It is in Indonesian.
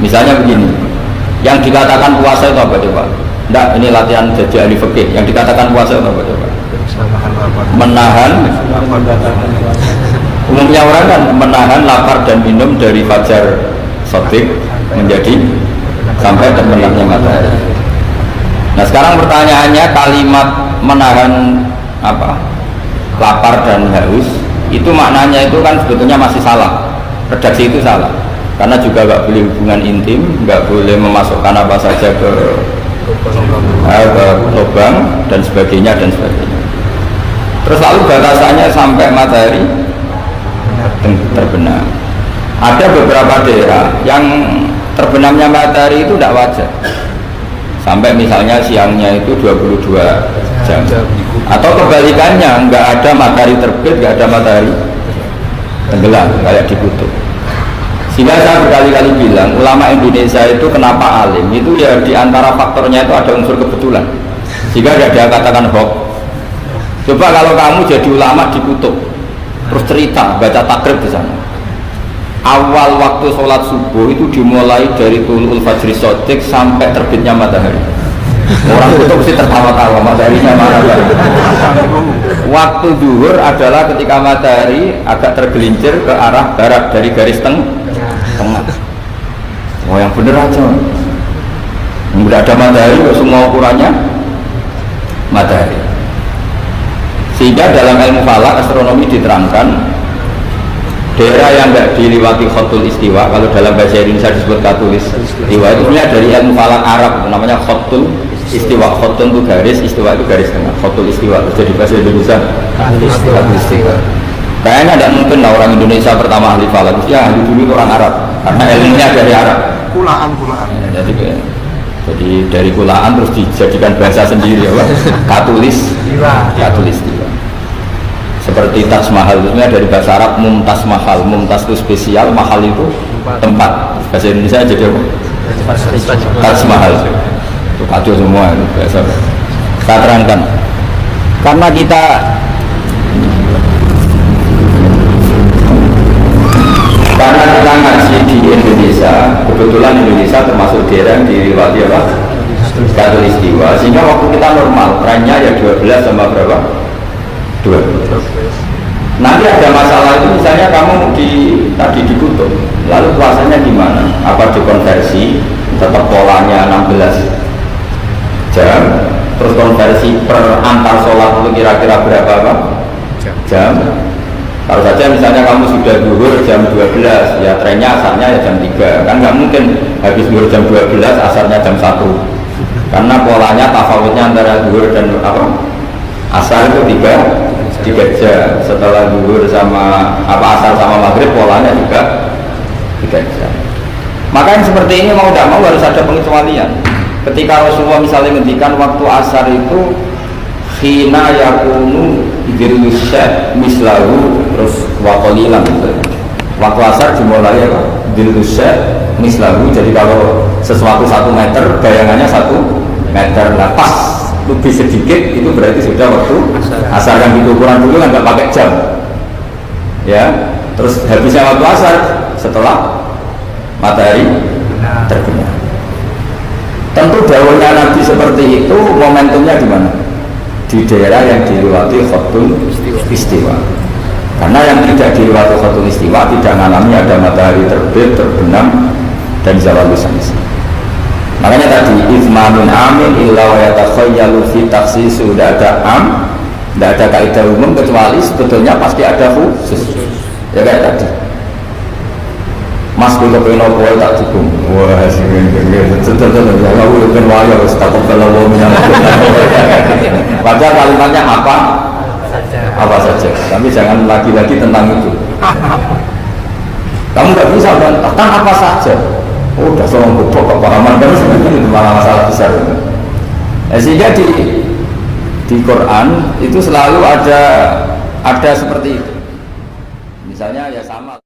Misalnya begini, yang dikatakan puasa itu apa coba? Enggak, ini latihan jadi ahli fikih. Yang dikatakan puasa itu apa coba? Menahan. Umumnya orang kan menahan lapar dan minum dari fajar sotik menjadi sampai terbenamnya matahari. Nah sekarang pertanyaannya, kalimat menahan apa? Lapar dan haus itu maknanya itu kan sebetulnya masih salah. Redaksi itu salah. Karena juga nggak boleh hubungan intim, nggak boleh memasukkan apa saja ke lubang dan sebagainya dan sebagainya. Terus lalu batasannya sampai matahari terbenam. Ada beberapa daerah yang terbenamnya matahari itu tidak wajar. Sampai misalnya siangnya itu 22 jam. Atau kebalikannya, nggak ada matahari terbit, nggak ada matahari tenggelam kayak di kutub. Sehingga saya berkali-kali bilang, ulama Indonesia itu kenapa alim? Itu ya diantara faktornya itu ada unsur kebetulan. Sehingga dia katakan hoax. Coba kalau kamu jadi ulama di kutub, terus cerita, baca takrib di sana. Awal waktu sholat subuh itu dimulai dari tulul fajri sodik sampai terbitnya matahari. Orang kutub mesti tertawa-tawa, mataharinya mana? Waktu zuhur adalah ketika matahari agak tergelincir ke arah barat dari garis tengah. Oh yang bener aja. Nggak ada matahari, semua ukurannya matahari. Sehingga dalam ilmu falak astronomi diterangkan daerah yang nggak diliwati khotul istiwa, kalau dalam bahasa Indonesia disebut khotul istiwa, itu sebenarnya dari ilmu falak Arab, namanya khotul istiwa. Khotul itu garis, istiwa itu garis tengah. Khotul istiwa jadi bahasa Indonesia khotul istiwa. Kayaknya tidak mungkin lah orang Indonesia pertama ahli falak, ya ahli dulu itu orang Arab, karena ilmunya dari Arab. Kulaan. Ya, jadi dari kulaan terus dijadikan bahasa sendiri, ya, katulis. Seperti Taj Mahal itu dari bahasa Arab mumtaz mahal, mumtaz itu spesial, mahal itu tempat. Bahasa Indonesia jadi apa? Taj Mahal. Itu kacau semua itu bahasa. Saya terangkan. Karena kita ngaji di Indonesia, kebetulan Indonesia termasuk daerah yang diliwati apa? Khatulistiwa. Sehingga waktu kita normal, trennya ya 12 sama berapa? 12. Nanti ada masalah itu, misalnya kamu tadi di kutub, lalu puasanya gimana? Apa dikonversi, tetap polanya 16 jam, terus konversi per antar sholat itu kira-kira berapa apa? Jam. Kalau saja misalnya kamu sudah zuhur jam 12, ya trennya asarnya ya jam 3. Kan nggak mungkin habis zuhur jam 12, asarnya jam 1. Karena polanya tafawutnya antara zuhur dan apa? Asar itu 3 jam. Setelah zuhur sama asar sama maghrib polanya juga 3 jam. Maka yang seperti ini mau tidak mau harus ada pengecualian. Ketika Rasulullah misalnya ngendikan waktu asar itu khina yakunu dirlusya mislahu terus wakolilan gitu. Waktu asar dimulai apa? Dirlusya mislahu. Jadi kalau sesuatu 1 meter bayangannya 1 meter. Nah pas lebih sedikit itu berarti sudah waktu asar. Kan gitu ukuran dulu kan nggak pakai jam ya. Terus habisnya waktu asar setelah matahari terbenam. Tentu dawuhnya Nabi seperti itu, momentumnya di mana? Di daerah yang dilewati khotul istiwa. Karena yang tidak dilewati khotul istiwa tidak mengalami ada matahari terbit, terbenam dan zawal syams. Makanya tadi izmanun amin illa wa yatakhayyalu fi takhsis, sudah ada tidak ada kaidah umum kecuali sebetulnya pasti ada khusus. Ya kayak tadi. Mas gue kepengen apa tak cukup. Wah, padahal kalimatnya apa saja. Tapi jangan lagi-lagi tentang itu. Kamu nggak bisa kan apa saja. Oh, udah seorang goblok kepahaman kan sebetulnya itu malah masalah besar. Sehingga di Quran itu selalu ada seperti itu. Misalnya ya sama.